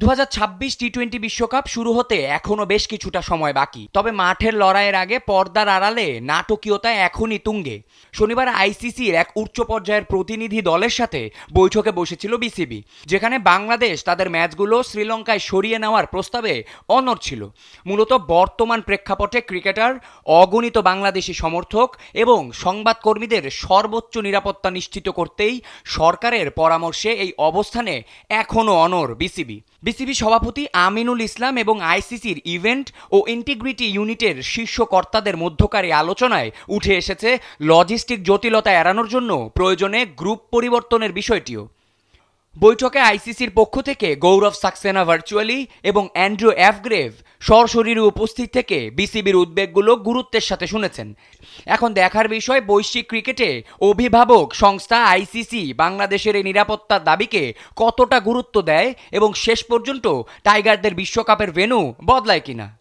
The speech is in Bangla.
2026 টি-20 বিশ্বকাপ শুরু হতে এখনও বেশ কিছুটা সময় বাকি, তবে মাঠের লড়াইয়ের আগে পর্দার আড়ালে নাটকীয়তা এখনই তুঙ্গে। শনিবার আইসিসির এক উচ্চ পর্যায়ের প্রতিনিধি দলের সাথে বৈঠকে বসেছিল বিসিবি, যেখানে বাংলাদেশ তাদের ম্যাচগুলো শ্রীলঙ্কায় সরিয়ে নেওয়ার প্রস্তাবে অনড় ছিল। মূলত বর্তমান প্রেক্ষাপটে ক্রিকেটার, অগণিত বাংলাদেশি সমর্থক এবং সংবাদকর্মীদের সর্বোচ্চ নিরাপত্তা নিশ্চিত করতেই সরকারের পরামর্শে এই অবস্থানে এখনও অনড় বিসিবি সভাপতি আমিনুল ইসলাম এবং আইসিসির ইভেন্ট ও ইন্টিগ্রিটি ইউনিটের শীর্ষ কর্তাদের মধ্যকারী আলোচনায় উঠে এসেছে লজিস্টিক জটিলতা এড়ানোর জন্য প্রয়োজনে গ্রুপ পরিবর্তনের বিষয়টিও। বৈঠকে আইসিসির পক্ষ থেকে গৌরব সাক্সেনা ভার্চুয়ালি এবং অ্যান্ড্রু এফগ্রেভ সরাসরি উপস্থিত থেকে বিসিবির উদ্বেগগুলো গুরুত্বের সাথে শুনেছেন। এখন দেখার বিষয় বৈশ্বিক ক্রিকেটে অভিভাবক সংস্থা আইসিসি বাংলাদেশের এই নিরাপত্তার দাবিকে কতটা গুরুত্ব দেয় এবং শেষ পর্যন্ত টাইগারদের বিশ্বকাপের ভেন্যু বদলায় কিনা।